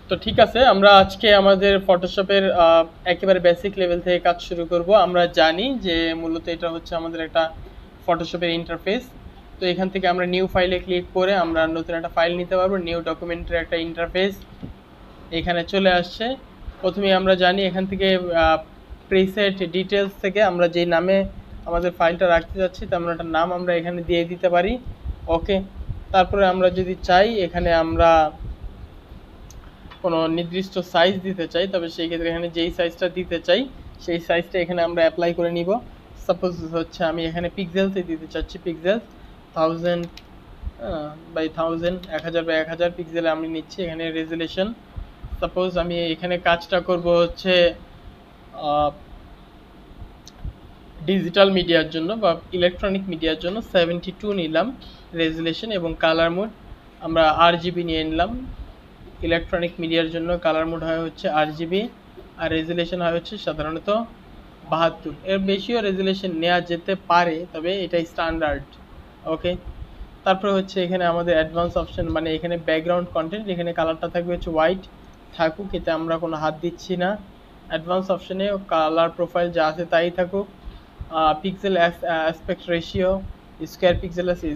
তো ঠিক আছে, আমরা আজকে আমাদের ফটোশপের একেবারে বেসিক লেভেল থেকে কাজ শুরু করব। আমরা জানি যে মূলত এটা হচ্ছে আমাদের একটা ফটোশপের ইন্টারফেস। তো এখান থেকে আমরা নিউ ফাইলে ক্লিক করে আমরা নতুন একটা ফাইল নিতে পারবো। নিউ ডকুমেন্টের একটা ইন্টারফেস এখানে চলে আসছে। প্রথমে আমরা জানি এখান থেকে প্রিসেট ডিটেলস থেকে আমরা যে নামে আমাদের ফাইলটা রাখতে যাচ্ছি তেমন একটা নাম আমরা এখানে দিয়ে দিতে পারি। ওকে, তারপরে আমরা যদি চাই এখানে আমরা কোনো নির্দিষ্ট সাইজ দিতে চাই, তবে সেই ক্ষেত্রে এখানে যেই সাইজটা দিতে চাই সেই সাইজটা এখানে আমরা অ্যাপ্লাই করে নিব। সাপোজ হচ্ছে আমি এখানে পিক্সেলসে দিতে চাচ্ছি, পিক্সেল 1000 বাই 1000, 1000 বাই 1000 পিক্সেলে আমি নিচ্ছি। এখানে রেজুলেশন সাপোজ আমি এখানে কাজটা করব হচ্ছে ডিজিটাল মিডিয়ার জন্য বা ইলেকট্রনিক মিডিয়ার জন্য 72 নিলাম রেজুলেশন, এবং কালার মোড আমরা RGB নিয়ে নিলাম। ইলেকট্রনিক মিডিয়ার জন্য কালার মোড হয় হচ্ছে RGB, আর রেজুলেশন হয় হচ্ছে সাধারণত 72। এর বেশিও রেজুলেশন নেওয়া যেতে পারে, তবে এটাই স্ট্যান্ডার্ড। ওকে, তারপরে হচ্ছে এখানে আমাদের অ্যাডভান্স অপশন, মানে এখানে ব্যাকগ্রাউন্ড কন্টেন্ট, এখানে কালারটা থাকবে হচ্ছে হোয়াইট থাকুক, এতে আমরা কোনো হাত দিচ্ছি না। অ্যাডভান্স অপশনে কালার প্রোফাইল যা আছে তাই থাকুক। Pixel aspect ratio square pixel আছে,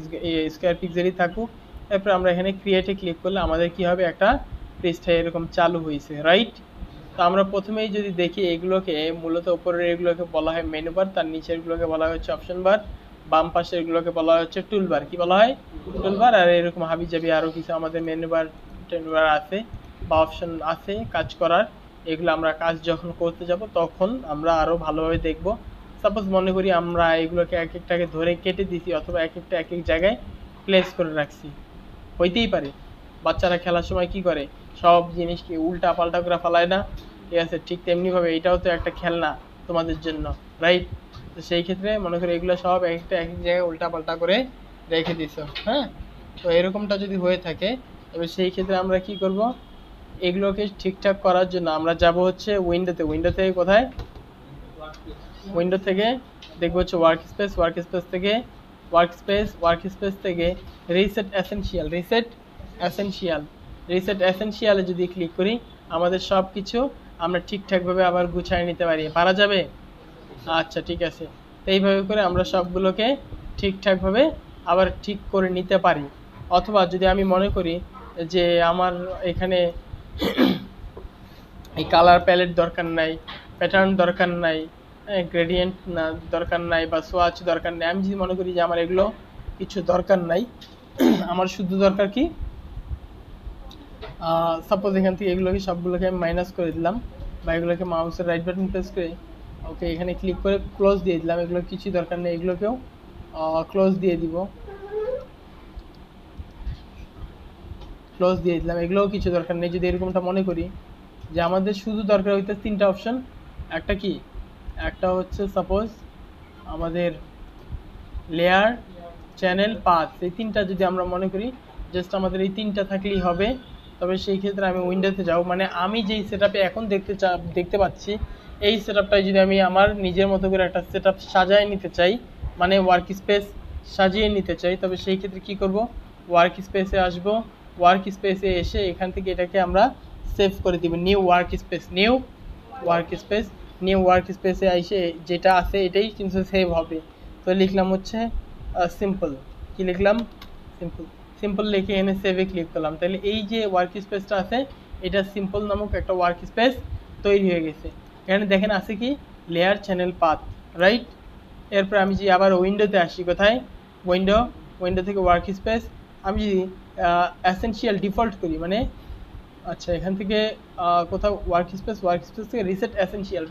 স্কোয়ার পিক্সেলই থাকুক। তারপর আমরা এখানে ক্রিয়েটে ক্লিক করলে আমাদের কি হবে, একটা পৃষ্ঠা এরকম চালু হয়েছে, রাইট। তো আমরা প্রথমেই যদি দেখি এগুলোকে মূলত উপরের এগুলোকে বলা হয় মেনু বার, তার নিচের গুলোকে বলা হচ্ছে অপশন বার, বাম পাশের এগুলোকে বলা হচ্ছে টুল বার। কি বলা হয়? টুল বার। আর এরকম হাবি জাবি আরও কিছু আমাদের মেনু বার টেনু বার আছে বা অপশন আছে কাজ করার। এগুলো আমরা কাজ যখন করতে যাব তখন আমরা আরও ভালোভাবে দেখব। সাপোজ মনে করি আমরা এগুলোকে এক একটাকে ধরে কেটে দিছি অথবা এক একটা এক এক জায়গায় প্লেস করে রাখছি, হইতেই পারে। বাচ্চারা খেলার সময় কি করে, সব জিনিসকে উল্টা পাল্টা করে ফেলায় না, ঠিক আছে? ঠিক তেমনিভাবে এটাও তো একটা খেলনা তোমাদের জন্য, রাইট? তো সেই ক্ষেত্রে মনে করি এগুলো সব এক একটা এক এক জায়গায় উল্টা পাল্টা করে রেখে দিছো, হ্যাঁ? তো এরকমটা যদি হয়ে থাকে তবে সেই ক্ষেত্রে আমরা কি করব, এগুলোকে ঠিকঠাক করার জন্য আমরা যাব হচ্ছে উইন্ডোতে। উইন্ডো থেকে কোথায়? উইন্ডো থেকে দেখবো হচ্ছে ওয়ার্ক স্পেস থেকে রিসেট এসেনশিয়ালে যদি ক্লিক করি আমাদের সব কিছু আমরা ঠিকঠাকভাবে আবার গুছায় নিতে পারি। পারা যাবে? আচ্ছা, ঠিক আছে। তো এইভাবে করে আমরা সবগুলোকে ঠিকঠাকভাবে আবার ঠিক করে নিতে পারি। অথবা যদি আমি মনে করি যে আমার এখানে এই কালার প্যালেট দরকার নাই, প্যাটার্ন দরকার নাই, গ্রেডিয়েন্ট না দরকার নাই, বা সোয়াচ দরকার নাই, আমি যদি মনে করি যে আমার এগুলো কিছু দরকার নাই, আমার শুধু দরকার কি, সাপোজ এখান থেকে এগুলোকে সবগুলোকে আমি মাইনাস করে দিলাম, বা এগুলোকে মাউসের রাইট বাটন প্রেস করে ওকে এখানে ক্লিক করে ক্লোজ দিয়ে দিলাম। এগুলো কিছু দরকার নেই, এগুলোকেও ক্লোজ দিয়ে দিব, এগুলোও কিছু দরকার নেই। যদি এরকমটা মনে করি যে আমাদের শুধু দরকার হইতে তিনটা অপশন, একটা কি, একটা হচ্ছে সাপোজ আমাদের লেয়ার, চ্যানেল, পাথ, এই তিনটা যদি আমরা মনে করি জাস্ট আমাদের এই তিনটা থাকলেই হবে, তবে সেই ক্ষেত্রে আমি উইন্ডোতে যাব। মানে আমি যেই সেটআপে এখন দেখতে পাচ্ছি এই সেটআপটাই যদি আমি আমার নিজের মতো করে একটা সেটআপ সাজায় নিতে চাই, মানে ওয়ার্ক স্পেস সাজিয়ে নিতে চাই, তবে সেই ক্ষেত্রে কি করব, ওয়ার্ক স্পেসে আসব। ওয়ার্ক স্পেসে এসে এখান থেকে এটাকে আমরা সেভ করে দিব, নিউ ওয়ার্ক স্পেসে এসে যেটা আছে এটাই কিন্তু সেভ হবে। তো লিখলাম হচ্ছে সিম্পল। কি লিখলাম? সিম্পল লিখে এনে সেভে ক্লিক করলাম। তাহলে এই যে ওয়ার্ক স্পেসটা আছে এটা সিম্পল নামক একটা ওয়ার্ক স্পেস তৈরি হয়ে গেছে। এখানে দেখেন আছে কি, লেয়ার, চ্যানেল, পাথ, রাইট। এরপর আমি যদি আবার উইন্ডোতে আসি, কোথায়? উইন্ডো থেকে ওয়ার্ক স্পেস, আমি যদি এসেনশিয়াল ডিফল্ট করি, মানে আচ্ছা এখান থেকে কোথাও ওয়ার্ক স্পেস থেকে রিসেট এসেনশিয়াল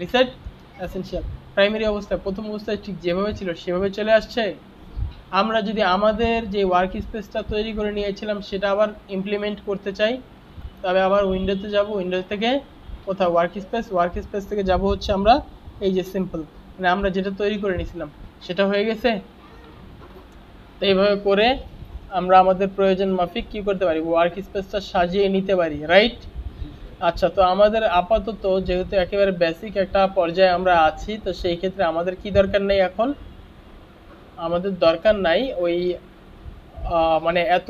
প্রাইমারি অবস্থায়, প্রথম অবস্থায় ঠিক যেভাবে ছিল সেভাবে চলে আসছে। আমরা যদি আমাদের যে ওয়ার্ক স্পেসটা তৈরি করে নিয়েছিলাম সেটা আবার ইমপ্লিমেন্ট করতে চাই, তবে আবার উইন্ডোতে যাব। উইন্ডো থেকে কোথাও ওয়ার্ক স্পেস থেকে যাব হচ্ছে আমরা এই যে সিম্পল, মানে আমরা যেটা তৈরি করে নিয়েছিলাম সেটা হয়ে গেছে। তো এইভাবে করে আমরা আমাদের প্রয়োজন মাফিক কী করতে পারি, ওয়ার্ক স্পেসটা সাজিয়ে নিতে পারি, রাইট। আচ্ছা, তো আমাদের আপাতত যেহেতু একেবারে বেসিক একটা পর্যায়ে আমরা আছি, তো সেই ক্ষেত্রে আমাদের কি দরকার নেই, এখন আমাদের দরকার নাই ওই মানে এত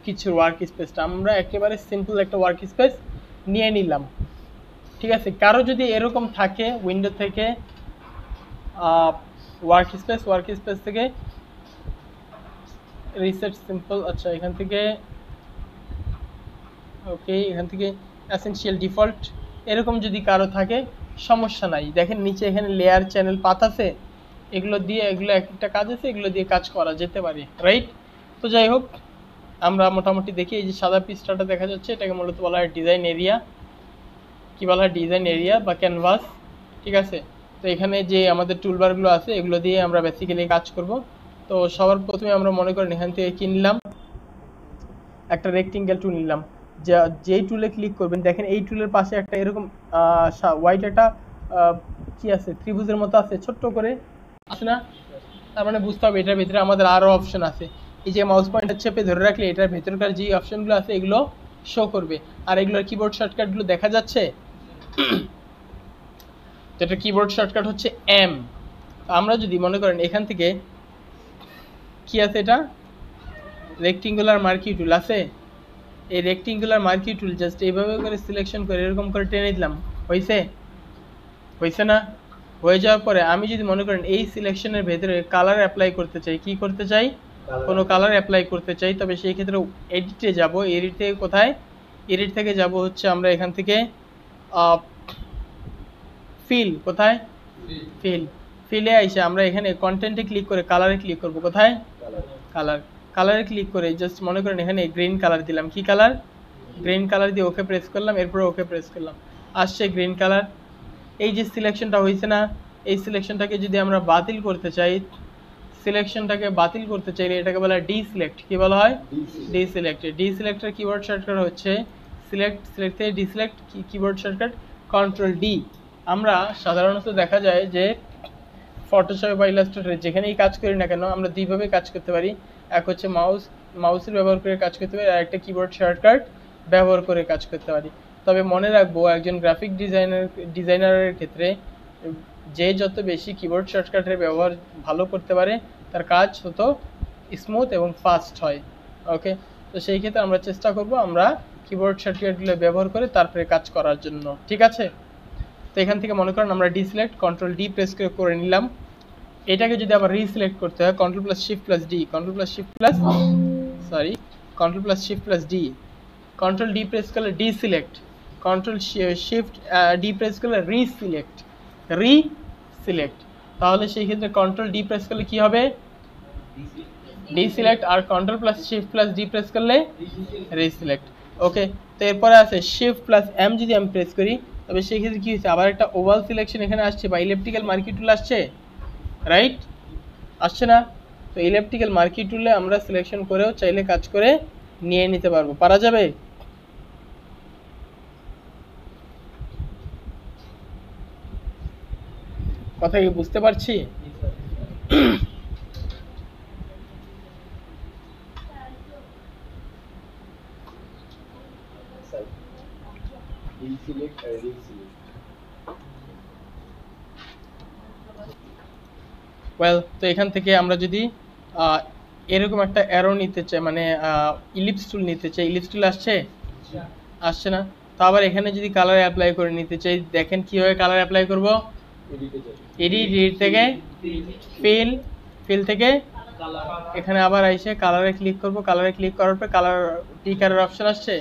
কিছু ওয়ার্ক স্পেসটা। আমরা একেবারে সিম্পল একটা ওয়ার্ক স্পেস নিয়ে নিলাম। ঠিক আছে, কারো যদি এরকম থাকে উইন্ডো থেকে ওয়ার্ক স্পেস থেকে রিসেট সিম্পল, আচ্ছা এখান থেকে ওকে, এখান থেকে এসেনশিয়াল ডিফল্ট, এরকম যদি কারো থাকে সমস্যা নাই। দেখেন নিচে এখানে লেয়ার চ্যানেল পাথ আছে, এগুলো দিয়ে এগুলো একটা কাজ আছে, এগুলো দিয়ে কাজ করা যেতে পারে, রাইট? তো যাই হোক, আমরা মোটামুটি দেখি এই যে সাদা পৃষ্ঠাটা দেখা যাচ্ছে, এটাকে মূলত বলা হয় ডিজাইন এরিয়া। কী বলা হয়? ডিজাইন এরিয়া বা ক্যানভাস। ঠিক আছে, তো এখানে যে আমাদের টুলবারগুলো আছে এগুলো দিয়ে আমরা বেসিক্যালি কাজ করব। তো সবার প্রথমে আমরা মনে করেন এখান থেকে কিনলাম একটা রেক্টেঙ্গেল টুল নিলাম, যেই টুলে ক্লিক করবেন দেখেন এই টুলের পাশে একটা এরকম হোয়াইট একটা কি আছে, ত্রিভুজের মতো আছে, ছোট্ট করে আছে না? তার মানে বুঝতে হবে এটার ভিতরে আমাদের আরও অপশন আছে। এই যে মাউস পয়েন্টার চেপে ধরে রাখলে এটার ভেতরকার যে অপশনগুলো আছে এগুলো শো করবে, আর এগুলোর কিবোর্ড শর্টকাটগুলো দেখা যাচ্ছে। তো এটা কিবোর্ড শর্টকাট হচ্ছে এম। আমরা যদি মনে করেন এখান থেকে কি আছে, এটা রেক্টেঙ্গুলার মার্কি টুল আছে, এই রেক্টেঙ্গুলার মার্কি টুল জাস্ট এইভাবে করে সিলেকশন করে এরকম করে টেনে দিলাম, হয়েছে না? হয়ে যাওয়ার পরে আমি যদি মনে করেন এই সিলেকশনের ভেতরে কালার অ্যাপ্লাই করতে চাই, কি করতে চাই? কোনো কালার অ্যাপ্লাই করতে চাই, তবে সেই ক্ষেত্রে এডিটে যাব। এডিট থেকে কোথায়? এডিট থেকে যাব হচ্ছে আমরা এখান থেকে ফিল, কোথায়? ফিলে আইসে আমরা এখানে কন্টেন্টে ক্লিক করে কালারে ক্লিক করব। কোথায়? কালারে ক্লিক করে জাস্ট মনে করেন এখানে গ্রিন কালার দিলাম। কি কালার? গ্রিন কালার দিয়ে ওকে প্রেস করলাম, এরপরে ওকে প্রেস করলাম, আসছে গ্রিন কালার। এই যে সিলেকশনটা হয়েছে না, এই সিলেকশনটাকে যদি আমরা বাতিল করতে চাই, এটাকে বলা হয় ডিসিলেক্ট। কি বলা হয়? ডিসিলেক্টের কিবোর্ড শর্টকাট হচ্ছে সিলেক্ট থেকে deselect, keyboard shortcut control D. আমরা সাধারণত দেখা যায় যে ফটোশপ বা ইলাস্ট্রেটরে যেখানেই কাজ করি না কেন আমরা দুইভাবে কাজ করতে পারি। এক হচ্ছে মাউসের ব্যবহার করে কাজ করতে পারি, আর একটা কিবোর্ড শর্টকাট ব্যবহার করে কাজ করতে পারি। তবে মনে রাখবো একজন গ্রাফিক ডিজাইনারের ক্ষেত্রে যে যত বেশি কিবোর্ড শর্টকাটের ব্যবহার ভালো করতে পারে তার কাজ তত স্মুথ এবং ফাস্ট হয়। ওকে, তো সেই ক্ষেত্রে আমরা চেষ্টা করব আমরা কিবোর্ড শর্টকাটগুলো ব্যবহার করে তারপরে কাজ করার জন্য। ঠিক আছে, তো এখান থেকে মনে করেন আমরা ডিসিলেক্ট কন্ট্রোল ডি প্রেস করে নিলাম। এটাকে যদি আবার রিসিলেক্ট করতে হয় control plus shift plus D, control D press করলে deselect, control shift D press করলে রিসিলেক্ট। তাহলে সেই ক্ষেত্রে কন্ট্রোল ডি প্রেস করলে কি হবে? ডিসিলেক্ট, আর control plus shift plus D press করলে রিসিলেক্ট। ওকে, তো এরপরে আছে শিফট প্লাস এম যদি আমি প্রেস করি তবে সেই ক্ষেত্রে কি হচ্ছে, আবার একটা ওভাল সিলেকশন এখানে আসছে বা ইলেপটিক্যাল মার্কি টুল আসছে, রাইট? আসছে না? তো ইলেপটিক্যাল মার্কি টুলে আমরা সিলেকশন করেও চাইলে কাজ করে নিয়ে নিতে পারবো, পারা যাবে। কথা কি বুঝতে পারছি? ওয়েল, তো এখান থেকে আমরা যদি এরকম একটা অ্যারো নিতে চাই, মানে ইলিপস টুল নিতে চাই, ইলিপস টুল আসছে না? তো আবার এখানে যদি কালার অ্যাপ্লাই করে নিতে চাই, দেখেন কীভাবে কালার অ্যাপ্লাই করব। এডিট থেকে ফিল থেকে এখানে আবার আইসে কালারে ক্লিক করব। কালারে ক্লিক করার পর কালার পিকারের অপশন আসছে,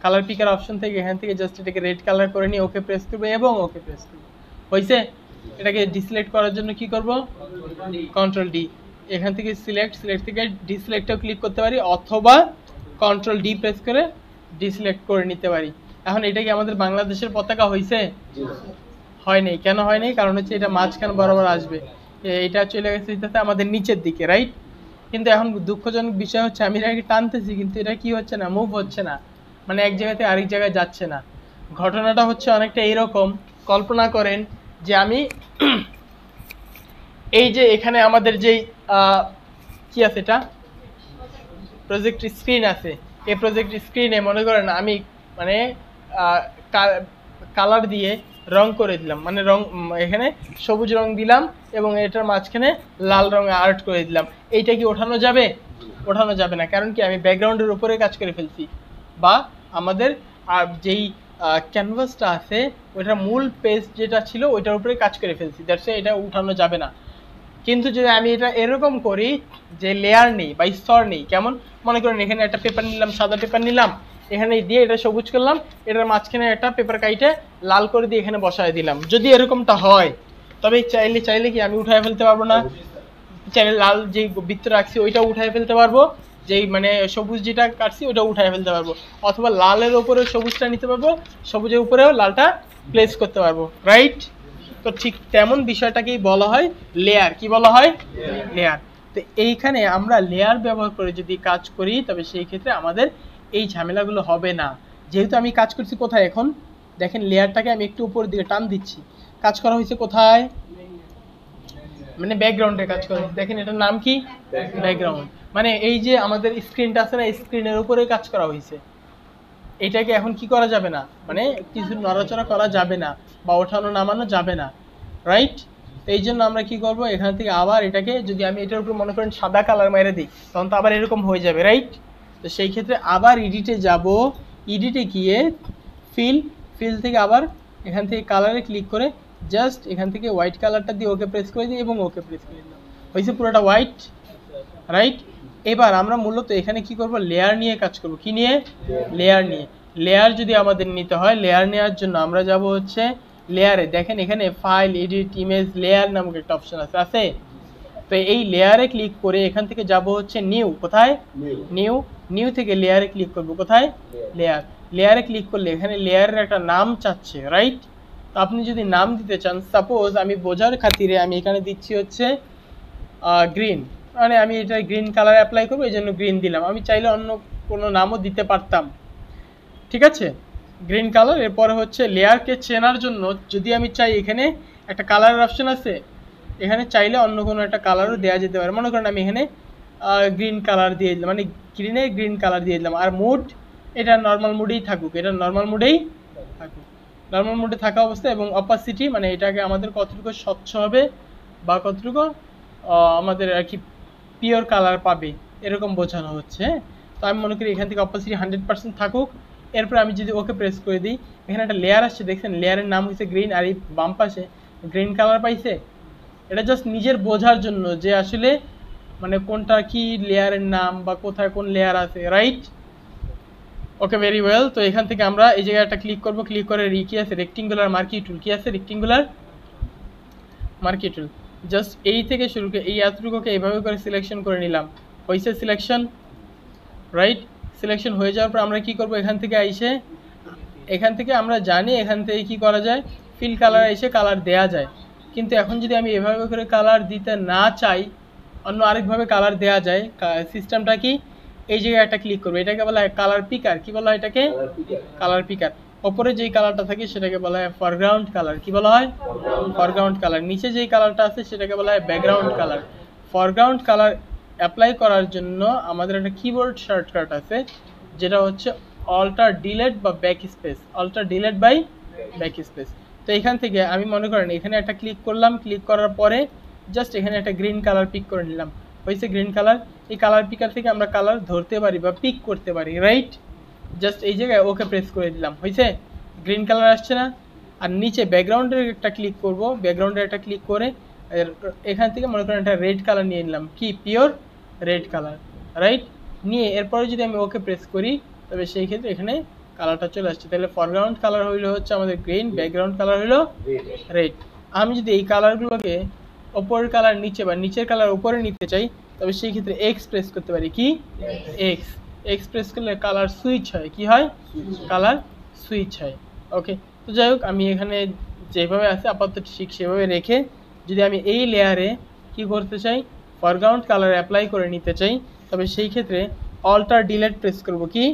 কালার পিকার অপশন থেকে এখান থেকে জাস্ট এটাকে রেড কালার করে নিয়ে ওকে প্রেস করবো এবং ওকে প্রেস করবো। হয়েছে? এটাকে ডিসিলেক্ট করার জন্য কি করব? Control D. এখান থেকে সিলেক্ট থেকে ডিসিলেক্টও ক্লিক করতে পারি, অথবা কন্ট্রোল ডি প্রেস করে ডিসিলেক্ট করে নিতে পারি। এখন এটা কি আমাদের বাংলাদেশের পতাকা হয়েছে? হয় নাই। কেন হয় নাই? কারণ হচ্ছে এটা মাঝখান বরাবর আসবে, এটা চলে গেছে আমাদের নিচের দিকে, রাইট? কিন্তু এখন দুঃখজনক বিষয় হচ্ছে আমি এটাকে টানতেছি কিন্তু এটা কি হচ্ছে না, মুভ হচ্ছে না, মানে এক জায়গাতে আরেক জায়গায় যাচ্ছে না। ঘটনাটা হচ্ছে অনেকটা এইরকম, কল্পনা করেন যে আমি এই যে এখানে আমাদের যেই কি আছে, এটা প্রজেক্ট স্ক্রিন আছে, এই প্রজেক্ট স্ক্রিনে মনে করেন আমি মানে কালার দিয়ে রং করে দিলাম, মানে রং এখানে সবুজ রং দিলাম এবং এটার মাঝখানে লাল রঙে আর্ট করে দিলাম। এইটা কি ওঠানো যাবে? ওঠানো যাবে না। কারণ কি আমি ব্যাকগ্রাউন্ডের উপরে কাজ করে ফেলছি, বা আমাদের যেই ক্যানভাসটা আছে ওইটার মূল পেজ যেটা ছিল ওইটার উপরে কাজ করে ফেলছি, দ্যাটস এটা উঠানো যাবে না। কিন্তু যদি আমি এটা এরকম করি যে লেয়ার নেই বা স্তর নেই, কেমন মনে করেন এখানে একটা পেপার নিলাম, সাদা পেপার নিলাম, এখানে দিয়ে এটা সবুজ করলাম, এটার মাঝখানে একটা পেপার কাইটে লাল করে দিয়ে এখানে বসায় দিলাম, যদি এরকমটা হয় তবে চাইলে কি আমি উঠায় ফেলতে পারবো না? চাইলে লাল যে বৃত্ত রাখছি ওইটা উঠায় ফেলতে পারবো, যেই মানে সবুজ যেটা কাটছি ওইটা উঠায় ফেলতে পারবো, অথবা লালের উপরে সবুজটা নিতে পারবো, সবুজের উপরেও লালটা প্লেস করতে পারবো, রাইট? তো ঠিক তেমন বিষয়টাকেই বলা হয় লেয়ার। কি বলা হয়? লেয়ার। তো এইখানে আমরা লেয়ার ব্যবহার করে যদি কাজ করি তবে সেই ক্ষেত্রে আমাদের এই ঝামেলাগুলো হবে না। যেহেতু আমি কাজ করছি কোথায় এখন, দেখেন লেয়ারটাকে আমি একটু উপরের দিকে টান দিচ্ছি, কাজ করা হয়েছে কোথায়, মানে ব্যাকগ্রাউন্ডে কাজ করা হয়েছে। দেখেন এটার নাম কি? ব্যাকগ্রাউন্ড। মানে এই যে আমাদের স্ক্রিনটা আছে না, স্ক্রিনের উপরে কাজ করা হয়েছে, এটাকে এখন কি করা যাবে না, মানে কিছু নড়াচড়া করা যাবে না বা ওঠানো নামানো যাবে না, রাইট? এই জন্য আমরা কি করব, এখান থেকে আবার এটাকে যদি আমি এটার উপর মনে করেন সাদা কালার মেরে দিই তখন তো আবার এরকম হয়ে যাবে, রাইট? তো সেই ক্ষেত্রে আবার এডিটে যাব, এডিটে গিয়ে ফিল থেকে আবার এখান থেকে কালারে ক্লিক করে জাস্ট এখান থেকে হোয়াইট কালারটা দিয়ে ওকে প্রেস করে দিই এবং ওকে প্রেস করে দিলাম, হয়েছে পুরোটা হোয়াইট, রাইট? এবার আমরা মূলত এখানে কি করব, লেয়ার নিয়ে কাজ করব। কি নিয়ে? লেয়ার নিয়ে। লেয়ার যদি আমাদের নিতে হয়, লেয়ার নেওয়ার জন্য আমরা যাব হচ্ছে লেয়ারে। দেখেন এখানে ফাইল, এডিট, ইমেজ, লেয়ার নামক একটা অপশন আছে। তো এই লেয়ারে ক্লিক করে এখান থেকে যাব হচ্ছে নিউ। কোথায়? নিউ থেকে লেয়ারে ক্লিক করব। কোথায়? লেয়ার। লেয়ারে ক্লিক করলে এখানে লেয়ারের একটা নাম চাচ্ছে, রাইট? তো আপনি যদি নাম দিতে চান, সাপোজ আমি বোঝার খাতিরে আমি এখানে দিচ্ছি হচ্ছে গ্রিন, মানে আমি এটা গ্রিন কালার অ্যাপ্লাই করবো এই জন্য গ্রিন দিলাম, আমি চাইলে অন্য কোনো নামও দিতে পারতাম, ঠিক আছে? Green colour. এরপরে হচ্ছে লেয়ারকে চেনার জন্য যদি আমি চাই এখানে একটা কালারের অপশন আছে, এখানে চাইলে অন্য কোনো একটা কালারও দেওয়া যেতে পারে। মনে করেন আমি এখানে গ্রিন কালার দিয়ে দিলাম, মানে গ্রিনে গ্রিন কালার দিয়ে দিলাম। আর মুড এটা নর্মাল মুডেই থাকুক, এটা নর্মাল মুডেই থাকুক, নর্মাল মুডে থাকা অবস্থা। এবং অপাসিটি মানে এটাকে আমাদের কতটুকু স্বচ্ছ হবে বা কতটুকু আমাদের আর কি পিওর কালার পাবে এরকম বোঝানো হচ্ছে। তো আমি মনে করি এখান থেকে অপাসিটি 100% থাকুক। এরপর আমি যদি ওকে প্রেস করে দিই, এখানে একটা লেয়ার আসছে, দেখছেন লেয়ারের নাম হচ্ছে গ্রিন, আর এই বাম পাশে গ্রিন কালার পাইছে। এটা জাস্ট নিজের বোঝার জন্য যে আসলে মানে কোনটা কি লেয়ারের নাম বা কোথায় কোন লেয়ার আছে, রাইট? ওকে, ভেরি ওয়েল। তো এখান থেকে আমরা এই জায়গায় একটা ক্লিক করব, ক্লিক করে কি আছে, রেক্টেঙ্গুলার মার্কি টুল। কি আছে? রেক্টেঙ্গুলার মার্কি টুল। জাস্ট এই থেকে শুরু করে এই এতটুকুকে এইভাবে করে সিলেকশন করে নিলাম, হয়েছে সিলেকশন, রাইট? সিলেকশন হয়ে যাওয়ার পর আমরা কি করব, এখান থেকে আইসে এখান থেকে আমরা জানি এখান থেকে কি করা যায়, ফিল কালার এসে কালার দেয়া যায়। কিন্তু এখন যদি আমি এভাবে করে কালার দিতে না চাই, অন্য আরেকভাবে কালার দেয়া যায়। সিস্টেমটা কি, এই জায়গায় একটা ক্লিক করবো, এটাকে বলা হয় কালার পিকার। কি বলা হয় এটাকে? কালার পিকার। ওপরে যেই কালারটা থাকে সেটাকে বলা হয় ফরগ্রাউন্ড কালার। কি বলা হয়? Foreground colour. নিচে যেই কালারটা আছে সেটাকে বলা হয় background colour. Foreground colour apply করার জন্য আমাদের একটা কিবোর্ড শর্টকাট আছে, যেটা হচ্ছে অল্টার ডিলেট বা back space, alter delete by back space. তো এখান থেকে আমি মনে করেন এখানে একটা ক্লিক করলাম, ক্লিক করার পরে জাস্ট এখানে একটা গ্রিন কালার পিক করে নিলাম, হয়েছে গ্রিন কালার। এই কালার পিকার থেকে আমরা কালার ধরতে পারি বা পিক করতে পারি, রাইট? জাস্ট এই জায়গায় ওকে প্রেস করে দিলাম, হয়েছে গ্রিন কালার আসছে না? আর নিচে ব্যাকগ্রাউন্ডের একটা ক্লিক করব, ব্যাকগ্রাউন্ডের একটা ক্লিক করে এখান থেকে মনে করেন একটা রেড কালার নিয়ে নিলাম, কি পিওর রেড কালার, রাইট? নিয়ে এরপরে যদি আমি ওকে প্রেস করি তবে সেই ক্ষেত্রে এখানে কালারটা চলে আসছে। তাহলে ফরগ্রাউন্ড কালার হইলো হচ্ছে আমাদের গ্রিন, ব্যাকগ্রাউন্ড কালার হইলো রেড। আমি যদি এই কালারগুলোকে ওপরের কালার নিচে বা নিচের কালার উপরে নিতে চাই তবে সেই ক্ষেত্রে এক্স প্রেস করতে পারি। কি? এক্স প্রেস করলে কালার সুইচ হয়। কি হয়? কালার সুইচ হয়। ওকে, তো যাই হোক আমি এখানে যেভাবে আছে আপাতত ঠিক সেভাবে রেখে যদি আমি এই লেয়ারে কি করতে চাই, ফরগ্রাউন্ড কালার অ্যাপ্লাই করে নিতে চাই তবে সেই ক্ষেত্রে অল্টার ডিলেট প্রেস করব। কি?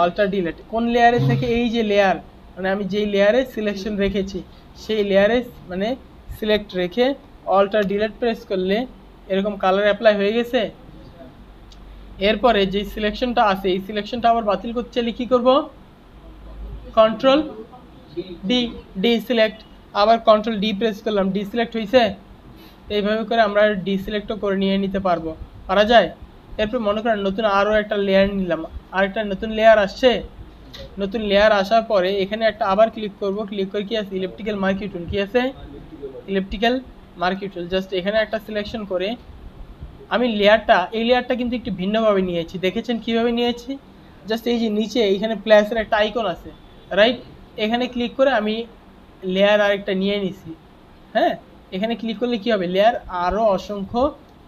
Alter delete. কোন লেয়ারে থেকে? এই যে লেয়ার, মানে আমি যেই লেয়ারে সিলেকশন রেখেছি সেই লেয়ারে মানে সিলেক্ট রেখে অল্টার ডিলেট প্রেস করলে এরকম কালার অ্যাপ্লাই হয়ে গেছে। এরপরে যে সিলেকশনটা আছে এই সিলেকশনটা আবার বাতিল করতে চাইলে কি করব, কন্ট্রোল ডি সিলেক্ট, আবার কন্ট্রোল ডি প্রেস করলাম, ডি সিলেক্ট হয়েছে। এইভাবে করে আমরা ডি সিলেক্টও করে নিয়ে নিতে পারা যায়। এরপর মনে করেন নতুন আরও একটা লেয়ার নিলাম, আরেকটা নতুন লেয়ার আসছে, নতুন লেয়ার আসার পরে এখানে একটা আবার ক্লিক করব, ক্লিক করে কি আছে ইলেকট্রিক্যাল মার্কি টুল, কি আছে ইলেকট্রিক্যাল মার্কি টুল। জাস্ট এখানে একটা সিলেকশন করে আমি এই লেয়ারটা কিন্তু একটু ভিন্নভাবে নিয়েছি, দেখেছেন কিভাবে নিয়েছি? জাস্ট এই যে নিচে এইখানে প্লাসের একটা আইকন আছে, রাইট? এখানে ক্লিক করে আমি লেয়ার আরেকটা নিয়ে নিছি। হ্যাঁ, এখানে ক্লিক করলে কি হবে, লেয়ার আরও অসংখ্য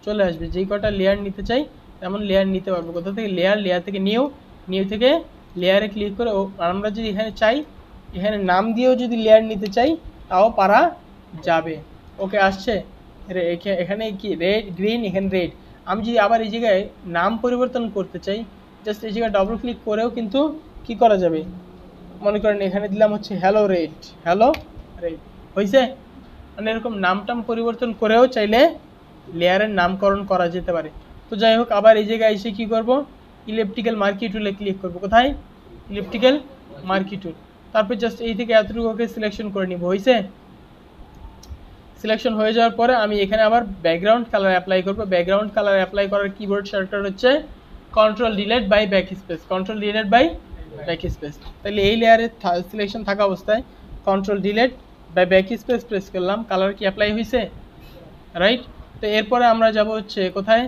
চলে আসবে, যেই কটা লেয়ার নিতে চাই তেমন লেয়ার নিতে পারবো। কোথা থেকে লেয়ার থেকে নিউ থেকে লেয়ারে ক্লিক করে আমরা যদি এখানে চাই, এখানে নাম দিয়েও যদি লেয়ার নিতে চাই তাও পারা যাবে। ওকে, আসছে? এখানে কি রেড গ্রিন, এখানে রেড। আমি যদি আবার এই জায়গায় নাম পরিবর্তন করতে চাই, জাস্ট এই জায়গায় ডবল ক্লিক করেও কিন্তু কি করা যাবে, মনে করেন এখানে দিলাম হচ্ছে হ্যালো রেড, হ্যালো রেড, হয়েছে? মানে এরকম নামটাম পরিবর্তন করেও চাইলে লেয়ারের নামকরণ করা যেতে পারে। তো যাই হোক, আবার এই জায়গায় এসে কি করব, ইলেকট্রিক্যাল মার্কি টুলে ক্লিক করব। কোথায়? ইলেকট্রিক্যাল মার্কি টুল। তারপর জাস্ট এই থেকে এতটুকুকে সিলেকশন করে নিব, হয়েছে? সিলেকশন হয়ে যাওয়ার পরে আমি এখানে আবার ব্যাকগ্রাউন্ড কালার অ্যাপ্লাই করব। ব্যাকগ্রাউন্ড কালার অ্যাপ্লাই করার কিবোর্ড শর্টকাট হচ্ছে control delete by back space, control delete by back space. তাহলে এই লেয়ারে সিলেকশন থাকা অবস্থায় control delete by back space press করলাম, কালার কি অ্যাপ্লাই হয়েছে, রাইট? তো এরপরে আমরা যাব হচ্ছে কোথায়,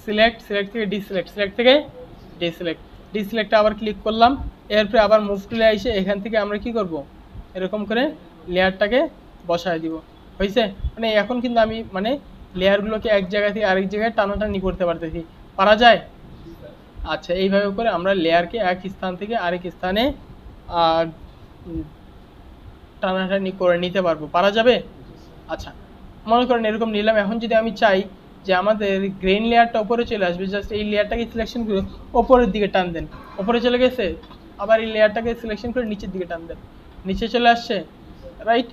সিলেক্ট থেকে ডিসিলেক্ট, সিলেক্ট থেকে ডিসিলেক্টে আবার ক্লিক করলাম। এরপরে আবার মুভ টুলে এসে এখান থেকে আমরা কি করব, এরকম করে লেয়ারটাকে বসায় দিব, হয়েছে? মানে এখন কিন্তু আমি মানে লেয়ারগুলোকে এক জায়গা থেকে আরেক জায়গায় টানাটানি করতে পারতেছি, পারা যায়? আচ্ছা, এইভাবে করে আমরা লেয়ারকে এক স্থান থেকে আরেক স্থানে টানাটানি করে নিতে পারবো, পারা যাবে? আচ্ছা, মনে করেন এরকম নিলাম। এখন যদি আমি চাই যে আমাদের গ্রেন লেয়ারটা উপরে চলে আসবে, জাস্ট এই লেয়ারটাকে সিলেকশন করে ওপরের দিকে টান দেন, ওপরে চলে গেছে। আবার এই লেয়ারটাকে সিলেকশন করে নিচের দিকে টান দেন, নিচে চলে আসছে, রাইট?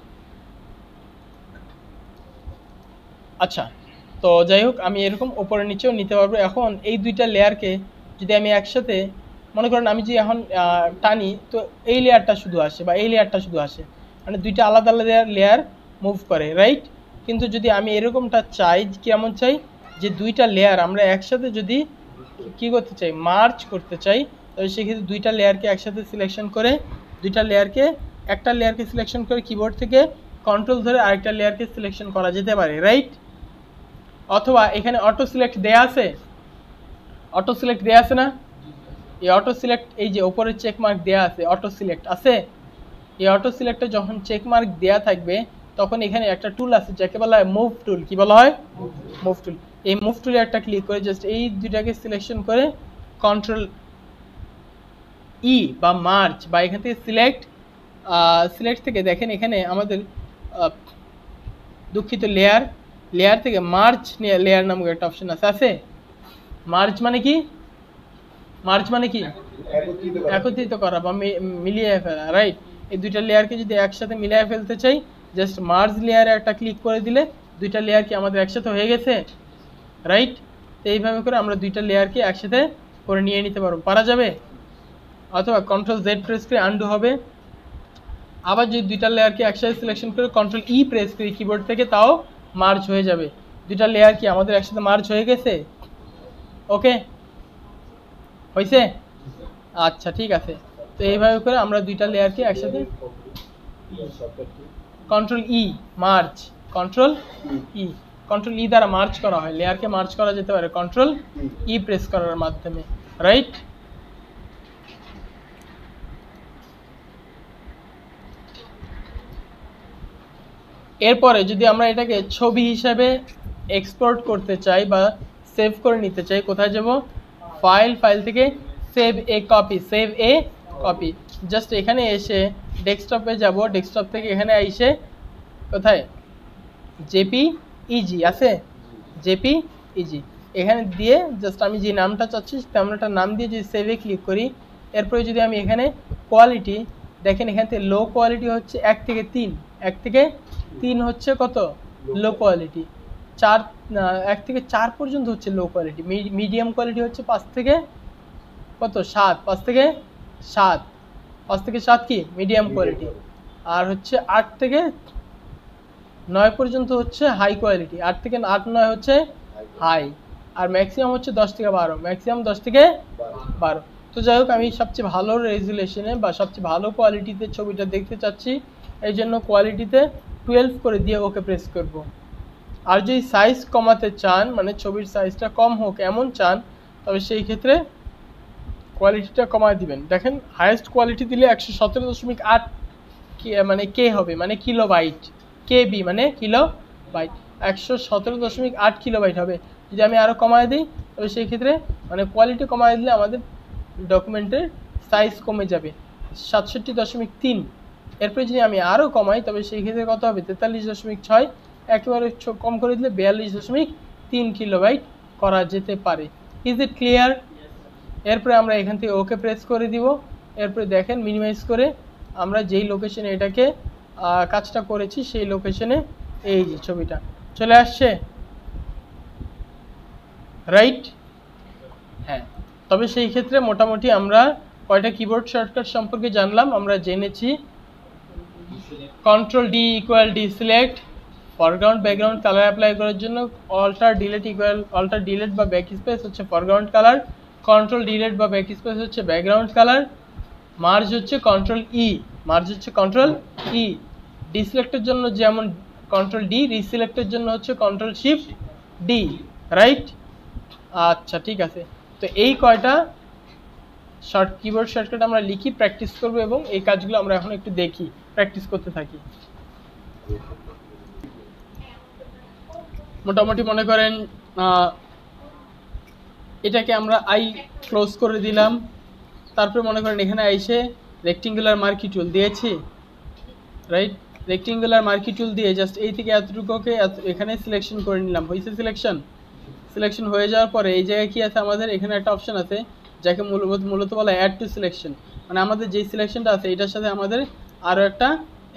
আচ্ছা, তো যাই হোক, আমি এরকম ওপরে নিচেও নিতে পারবো। এখন এই দুইটা লেয়ারকে যদি আমি একসাথে, মনে করেন আমি যদি এখন টানি, তো এই লেয়ারটা শুধু আসে বা এই লেয়ারটা শুধু আসে, মানে দুইটা আলাদা আলাদা লেয়ার মুভ করে, রাইট? কিন্তু যদি আমি এরকমটা চাই, কেমন চাই, যে দুইটা লেয়ার আমরা একসাথে যদি কি করতে চাই, মার্চ করতে চাই, তবে সেক্ষেত্রে দুইটা লেয়ারকে একসাথে সিলেকশন করে একটা লেয়ারকে সিলেকশন করে কিবোর্ড থেকে কন্ট্রোল ধরে আরেকটা লেয়ারকে সিলেকশন করা যেতে পারে, রাইট? অথবা এখানে অটো সিলেক্ট দেয়া আছে, না? এই অটো সিলেক্ট, এই যে উপরে চেক মার্ক দেয়া আছে, অটো সিলেক্ট আছে। এই অটো সিলেক্টে যখন চেক মার্ক দেয়া থাকবে তখন এখানে একটা টুল আছে যাকে বলা হয় মুভ টুল। কি বলা হয়? Move tool. এই মুভ টুলে একটা ক্লিক করে জাস্ট এই দুইটাকে সিলেকশন করে কন্ট্রোল ই বা মার্চ বা এখান থেকে সিলেক্ট থেকে দেখেন এখানে আমাদের দুঃখিত লেয়ার থেকে মার্চ লেয়ার নামক একটা অপশন আছে। মার্চ মানে কি? একত্রিত করা বা মিলিয়ে ফেলা, রাইট? এই দুইটা লেয়ারকে যদি একসাথে মিলিয়ে ফেলতে চাই, জাস্ট মার্জ লেয়ারে একটা ক্লিক করে দিলে দুইটা লেয়ার কি আমাদের একসাথে হয়ে গেছে, রাইট? তো এইভাবে করে আমরা দুইটা লেয়ারকে একসাথে করে নিয়ে নিতে পারবো, পারা যাবে? অথবা কন্ট্রোল জেড প্রেস করে আনডু হবে। আবার যদি দুইটা লেয়ারকে একসাথে সিলেকশন করে কন্ট্রোল ই প্রেস করি কিবোর্ড থেকে, তাও মার্জ হয়ে যাবে। দুইটা লেয়ার কি আমাদের একসাথে মার্জ হয়ে গেছে? ওকে, হয়েছে? আচ্ছা, ঠিক আছে। তো এইভাবে করে আমরা দুইটা লেয়ারকে একসাথে কন্ট্রোল ই মার্জ, কন্ট্রোল ই দ্বারা মার্জ করা হয়, লেয়ারকে মার্জ করা যেতে পারে কন্ট্রোল ই প্রেস করার মাধ্যমে, রাইট? এরপরে যদি আমরা এটাকে ছবি হিসাবে এক্সপোর্ট করতে চাই বা সেভ করে নিতে চাই, কোথায় যাব? ফাইল থেকে সেভ এ কপি। জাস্ট এখানে এসে ডেস্কটপে যাব, ডেস্কটপ থেকে এখানে এসে কোথায় জেপিইজি আছে, জেপিইজি এখানে দিয়ে জাস্ট আমি যে নামটা চাচ্ছি তেমনটা নাম দিয়ে যদি সেভে ক্লিক করি, এরপরে যদি আমি এখানে কোয়ালিটি দেখেন, এখান থেকে লো কোয়ালিটি হচ্ছে 1 থেকে 3 হচ্ছে কত লো কোয়ালিটি, 1 থেকে 4 পর্যন্ত হচ্ছে লো কোয়ালিটি। মিডিয়াম কোয়ালিটি হচ্ছে 5 থেকে কত 7, 5 থেকে 7 কি মিডিয়াম কোয়ালিটি, আর হচ্ছে 8 থেকে 9 পর্যন্ত হচ্ছে হাই কোয়ালিটি, 8 থেকে 8-9 হচ্ছে হাই, আর ম্যাক্সিমাম হচ্ছে 10 থেকে 12, ম্যাক্সিমাম 10 থেকে 12। তো যাই হোক, আমি সবচেয়ে ভালো রেজুলেশনে বা সবচেয়ে ভালো কোয়ালিটিতে ছবিটা দেখতে চাচ্ছি, এই জন্য কোয়ালিটিতে 12 করে দিয়ে ওকে প্রেস করব। আর যদি সাইজ কমাতে চান, মানে ছবির সাইজটা কম হোক এমন চান, তবে সেই ক্ষেত্রে কোয়ালিটিটা কমায় দিবেন। দেখেন হায়েস্ট কোয়ালিটি দিলে 117.8 মানে কে হবে, মানে কিলোবাইট, কেবি মানে কিলো বাইট, 117.8 কিলোবাইট হবে। যদি আমি আরও কমায় দিই তবে সেই ক্ষেত্রে মানে কোয়ালিটি কমায় দিলে আমাদের ডকুমেন্টের সাইজ কমে যাবে 67.3। এরপরে যদি আমি আরও কমাই তবে সেই ক্ষেত্রে কত হবে, 43.6। একেবারে কম করে দিলে 42.3 কিলোবাইট করা যেতে পারে। Is it clear? এরপরে আমরা এখান থেকে ওকে প্রেস করে দিব। এরপরে দেখেন মিনিমাইজ করে আমরা যেই লোকেশনে এটাকে কাজটা করেছি সেই লোকেশনে এই যে ছবিটা চলে আসছে, রাইট? হ্যাঁ, তবে সেই ক্ষেত্রে মোটামুটি আমরা কয়টা কিবোর্ড শর্টকাট সম্পর্কে জানলাম। আমরা জেনেছি control D equal D select, foreground background colour apply করার জন্য alter delete equal alter delete বা ব্যাক স্পেস হচ্ছে ফরগ্রাউন্ড কালার, কন্ট্রোল ডিলেট বা ব্যাক স্পেস হচ্ছে ব্যাকগ্রাউন্ড কালার, মার্জ হচ্ছে কন্ট্রোল ই, মার্জ হচ্ছে কন্ট্রোল ই, ডিসিলেক্টের জন্য যেমন কন্ট্রোল ডি, রিসিলেক্টের জন্য হচ্ছে কন্ট্রোল শিফট ডি, রাইট? আচ্ছা ঠিক আছে, তো এই কয়টা কিবোর্ড শর্টকাট আমরা লিখি, প্র্যাকটিস করব এবং এই কাজগুলো আমরা এখন একটু দেখি, প্র্যাকটিস করতে থাকি। মোটামুটি মনে করেন এটাকে আমরা আই ক্লোজ করে দিলাম। তারপরে মনে করেন এখানে এসে রেক্টেঙ্গুলার মার্কি টুল দিয়েছি, রাইট? রেক্টেঙ্গুলার মার্কি টুল দিয়ে জাস্ট এই থেকে এতটুকুকে এখানে সিলেকশন করে নিলাম। হয়েছে সিলেকশন হয়ে যাওয়ার পরে এই জায়গায় কি আছে আমাদের, এখানে একটা অপশন আছে যাকে মূলত বলা অ্যাড টু সিলেকশন, মানে আমাদের যেই সিলেকশনটা আছে এটার সাথে আমাদের আরও একটা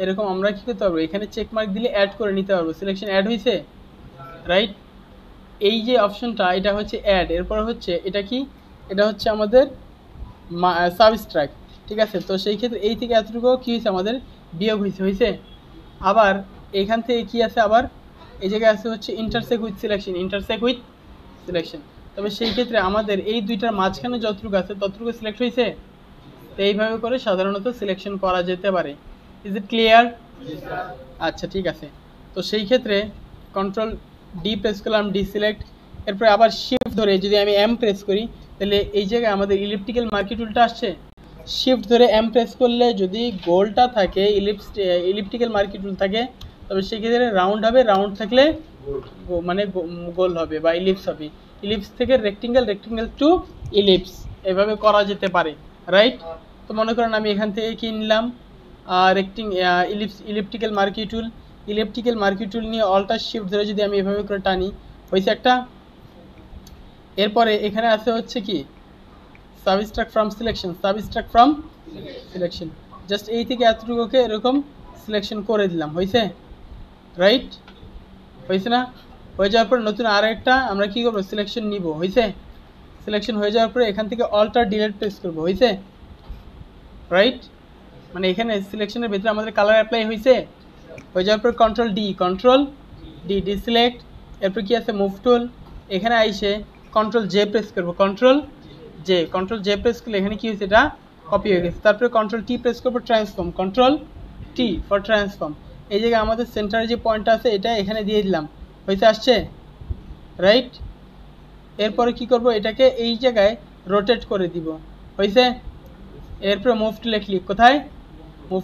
এরকম আমরা কী করতে পারবো, এখানে চেক মার্ক দিলে অ্যাড করে নিতে পারবো। সিলেকশন অ্যাড হয়েছে, রাইট? এই যে অপশনটা এটা হচ্ছে অ্যাড, এরপর হচ্ছে এটা কি, এটা হচ্ছে আমাদের সাবস্ট্রাক্ট, ঠিক আছে? তো সেই ক্ষেত্রে এই থেকে এতটুকু কী হয়েছে আমাদের বিয়োগ হয়েছে। আবার এখান থেকে কি আছে, আবার এই জায়গায় আছে হচ্ছে ইন্টারসেক্ট উইথ সিলেকশন। তবে সেই ক্ষেত্রে আমাদের এই দুইটার মাঝখানে যতটুকু আছে ততটুকু সিলেক্ট হয়েছে। তো এইভাবে করে সাধারণত সিলেকশন করা যেতে পারে। Is it clear? আচ্ছা ঠিক আছে, তো সেই ক্ষেত্রে কন্ট্রোল ডি প্রেস করলাম, ডি সিলেক্ট, এরপরে আবার শিফট ধরে যদি আমি এম প্রেস করি তাহলে এই জায়গায় আমাদের ইলিপ্টিক্যাল মার্কি টুলটা আসছে। শিফট ধরে এম প্রেস করলে যদি গোলটা থাকে, ইলিপ্টিক্যাল মার্কি টুল থাকে, তবে সেক্ষেত্রে রাউন্ড হবে, রাউন্ড থাকলে মানে গোল হবে বা ইলিপস হবে। ইলিপস থেকে রেক্টেঙ্গেল টু ইলিপস, এভাবে করা যেতে পারে, রাইট? তো মনে করেন আমি এখান থেকে কি নিলাম, ইলিপ্টিক্যাল মার্কি টুল নিয়ে অল্টার শিফট ধরে যদি আমি এভাবে করে টানি, হয়েছে একটা। এরপরে এখানে আছে হচ্ছে কি সাবস্ট্রাক্ট ফ্রম সিলেকশন, জাস্ট এই থেকে এতটুকুকে এরকম সিলেকশন করে দিলাম, হয়েছে, রাইট? হয়েছে না? হয়ে যাওয়ার পর নতুন আর একটা আমরা কি করবো, সিলেকশন নিব, হয়েছে? সিলেকশন হয়ে যাওয়ার পরে এখান থেকে অল্টার ডিলেট প্রেস করবো, হয়েছে, রাইট? মানে এখানে সিলেকশনের ভিতরে আমাদের কালার অ্যাপ্লাই হয়েছে। হয়ে যাওয়ার পর কন্ট্রোল ডি ডিসিলেক্ট, এরপর কি আছে মুভ টুল, এখানে আইসে কন্ট্রোল জে প্রেস করবো, কন্ট্রোল জে প্রেস করলে এখানে কি হয়েছে, এটা কপি হয়ে গেছে। তারপরে কন্ট্রোল টি প্রেস করবো, transform, control T for transform. এই জায়গায় আমাদের সেন্টারে যে পয়েন্টটা আছে এটা এখানে দিয়ে দিলাম, হয়েছে, আসছে, রাইট? এরপরে কি করব, এটাকে এই জায়গায় রোটেট করে দিব, হয়েছে। এরপরে মুভ টুলে ক্লিক, কোথায়, মুভ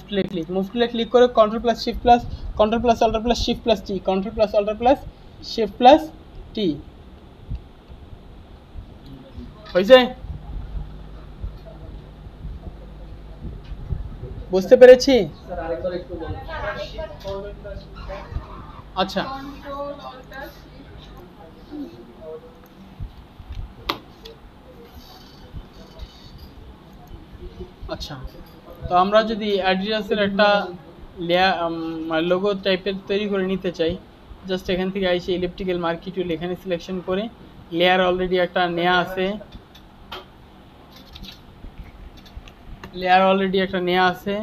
টুলে ক্লিক করে control plus shift plus alt plus shift plus T, control plus alt plus shift plus T, হয়েছে? বুঝতে পেরেছি? আচ্ছা, আচ্ছা, তো আমরা যদি অ্যাডিডাসের একটা লোগো টাইপের তৈরি করে নিতে চাই, জাস্ট এখান থেকে আইসে ইলিপ্টিক্যাল মার্কি টুল এখানে সিলেকশন করে, লেয়ার অলরেডি একটা নেওয়া আছে,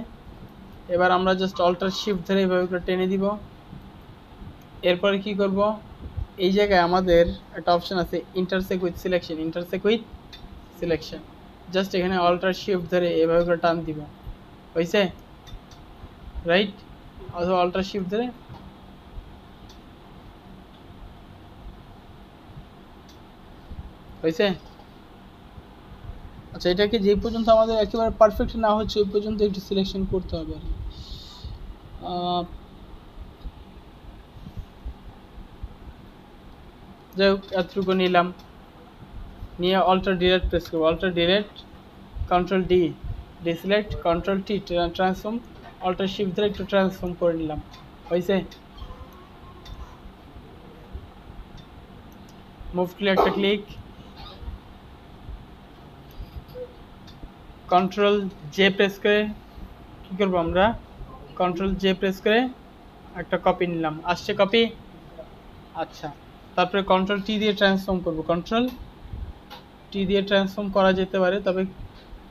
এবার আমরা জাস্ট অল্টার শিফট ধরে এইভাবে করে টেনে দিব। এরপরে কি করব, এই জায়গায় আমাদের একটা অপশন আছে ইন্টারসেক্ট উইথ সিলেকশন, জাস্ট এখানে অল্টার শিফট ধরে এভাবে করে টান দিব, হয়েছে? রাইট, অথবা অল্টার শিফট ধরে হয়েছে। আচ্ছা, এটাকে যে পর্যন্ত আমাদের একেবারে পারফেক্ট না হচ্ছে ওই পর্যন্ত একটু সিলেকশন করতে হবে। যাই হোক, এতটুকু নিলাম, নিয়ে অল্টার ডিলেট প্রেস করবো। Alter delete, control D deselect, control T transform, alter shift ধরে একটু ট্রান্সফর্ম করে নিলাম, হয়েছে? মুভ টুলে একটা ক্লিক, কন্ট্রোল জে প্রেস করে কী করবো আমরা, কন্ট্রোল জে প্রেস করে একটা কপি নিলাম, আসছে কপি। আচ্ছা, তারপরে কন্ট্রোল টি দিয়ে ট্রান্সফর্ম করব। কন্ট্রোল টি দিয়ে ট্রান্সফর্ম করা যেতে পারে, তবে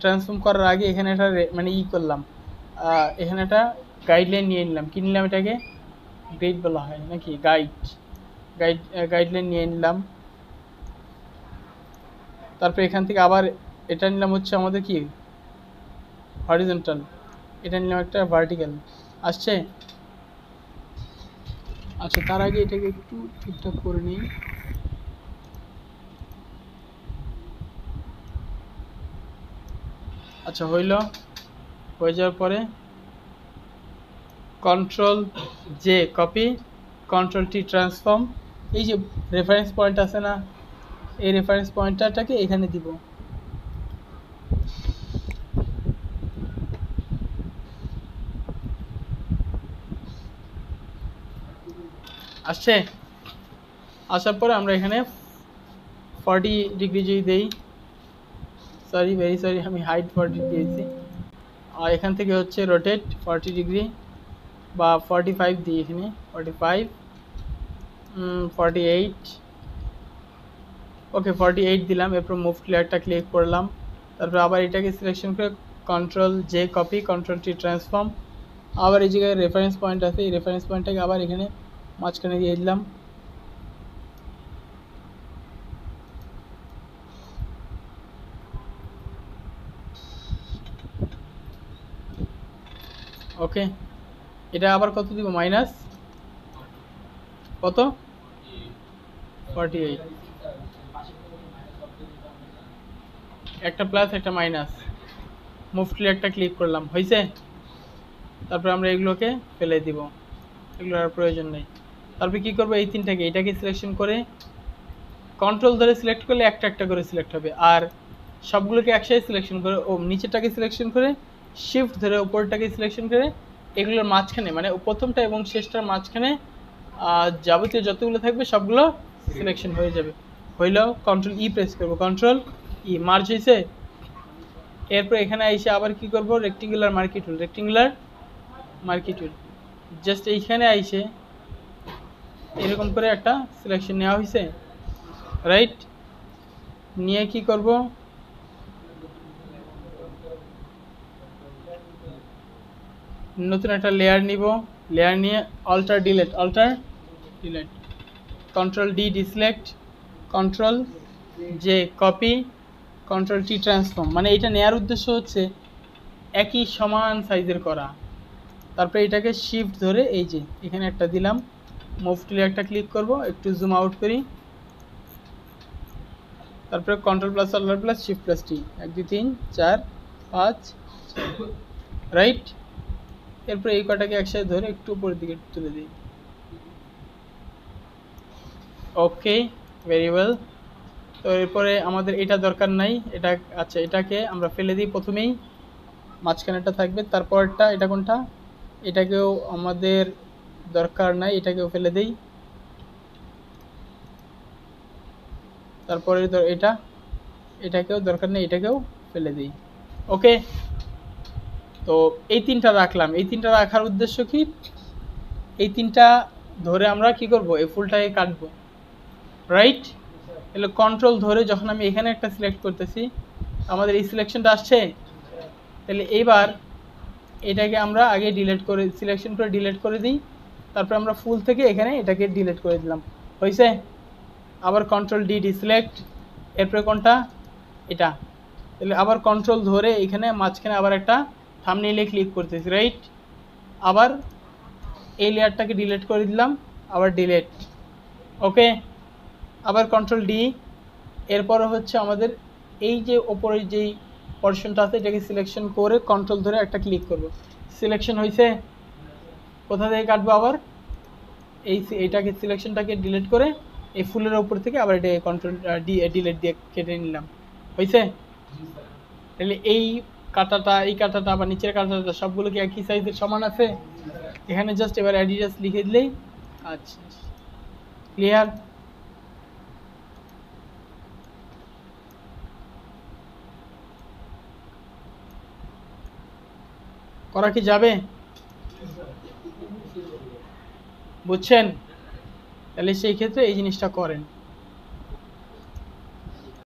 ট্রান্সফর্ম করার আগে এখানে একটা মানে করলাম, এখানে একটা গাইডলাইন নিয়ে নিলাম। কী নিলাম? এটাকে গাইড বলা হয় নাকি? গাইডলাইন নিয়ে নিলাম। তারপরে এখান থেকে আবার এটা নিলাম হচ্ছে আমাদের কি হরিজন্টাল, এটা নিলাম একটা ভার্টিক্যাল, আসছে? আচ্ছা, তার আগে এটাকে একটু ঠিকঠাক করে নিই। আচ্ছা, হয়ে যাওয়ার পরে control J copy, control T transform, এই যে রেফারেন্স পয়েন্ট আছে না, এই রেফারেন্স পয়েন্টারটাকে এখানে দিব। আসছে? আসার পরে আমরা এখানে 40 ডিগ্রি যদি দেই, ভেরি সরি, আমি হাইট 40 দিয়েছি, আর এখান থেকে হচ্ছে রোটেট 40 ডিগ্রি বা 45 দিই, এখানে 45, 48, ওকে 48 দিলাম। এরপর মুভ ক্লিয়ারটা ক্লিক করলাম, তারপর আবার এটাকে সিলেকশন করে control J copy, control T transform, আবার এই জায়গায় রেফারেন্স পয়েন্ট আছে, এই রেফারেন্স পয়েন্টটাকে আবার এখানে মাঝখানে দিয়ে দিলাম। ওকে, এটা আবার কত দিব? মাইনাস কত? 48, একটা প্লাস একটা মাইনাস, মুভ ক্লিয়ারটা ক্লিক করলাম, হয়েছে? তারপরে আমরা এগুলোকে ফেলে দিব, এগুলোর আর প্রয়োজন নেই। তারপরে কি করবো, এই তিনটাকে এটাকে সিলেকশন করে কন্ট্রোল ধরে সিলেক্ট করলে একটা একটা করে সিলেক্ট হবে, আর সবগুলোকে একসাথে সিলেকশন করে নিচেরটাকে সিলেকশন করে শিফট ধরে উপরটাকে সিলেকশন করে এগুলোর মাঝখানে, মানে প্রথমটা এবং শেষটার মাঝখানে যাবতীয় যতগুলো থাকবে সবগুলো সিলেকশন হয়ে যাবে। হইল, কন্ট্রোল ই প্রেস করবো, কন্ট্রোল ই, মার্জ হয়েছে। এরপর এখানে এসে আবার কি করব, রেক্টেঙ্গুলার মার্কি টুল, জাস্ট এইখানে আইসে এরকম করে একটা সিলেকশন নেওয়া হয়েছে, রাইট? নিয়ে কি করব, নতুন একটা লেয়ার নিব, লেয়ার নিয়ে alter delete, control D deselect, control J copy, control T transform, মানে এটা নেওয়ার উদ্দেশ্য হচ্ছে একই সমান সাইজের করা। তারপরে এটাকে শিফট ধরে এই যে এখানে একটা দিলাম, মুভ টুলে একটা ক্লিক করব, একটু জুম আউট করি, তারপরে control plus alt plus shift plus T, 1 2 3 4 5, right? এরপরে এই কটাকে একসাথে ধরে একটু উপরের দিকে তুলে দিই, ওকে, ভেরি ওয়েল। তো এরপরে আমাদের এটা দরকার নাই, এটা আচ্ছা, এটাকে আমরা ফেলে দিই প্রথমেই, মাঝখানেটা থাকবে, তারপরটা এটা কোনটা, এটাকেও আমাদের দরকার নাই, এটাকেও ফেলে দেই, তারপরে এটাকেও দরকার নেই, এটাকেও ফেলে দিই, ওকে। তো এই তিনটা রাখলাম, এই তিনটা রাখার উদ্দেশ্য কি, এই তিনটা ধরে আমরা কি করব, এই ফুলটাকে কাটবো, রাইট? তাহলে কন্ট্রোল ধরে যখন আমি এখানে একটা সিলেক্ট করতেছি, আমাদের এই সিলেকশনটা আসছে, তাহলে এইবার এটাকে আমরা আগে সিলেকশন করে ডিলিট করে দিই, তারপর আমরা ফুল থেকে এখানে এটাকে ডিলিট করে দিলাম, হয়েছে? আবার কন্ট্রোল ডি ডিসিলেক্ট, এরপরে কোনটা, এটা, তাহলে আবার কন্ট্রোল ধরে এখানে মাঝখানে আবার একটা থাম্বনেইলে ক্লিক করতেছি, রাইট? আবার এই লেয়ারটাকে ডিলিট করে দিলাম, আবার ডিলিট, ওকে। আবার কন্ট্রোল ডি। এরপর হচ্ছে আমাদের এই যে ওপরের যেই পর্শনটা আছে এটাকে সিলেকশন করে কন্ট্রোল ধরে একটা ক্লিক করব, সিলেকশন হয়েছে। কোথা থেকে কাটবো আবার এইটাকে সিলেকশনটাকে ডিলিট করে এই ফুলের ওপর থেকে আবার এটা কন্ট্রোল ডিলিট দিয়ে কেটে নিলাম, হয়েছে? তাহলে এই কাটাটা বা নিচের কাটাটা সবগুলো কি একই সাইজের সমান আছে? এখানে জাস্ট এবার অ্যাডিডাস লিখে দিলেই, আচ্ছা ক্লিয়ার। করা কি যাবে? বুঝছেন? তাহলে সেই ক্ষেত্রে এই জিনিসটা করেন।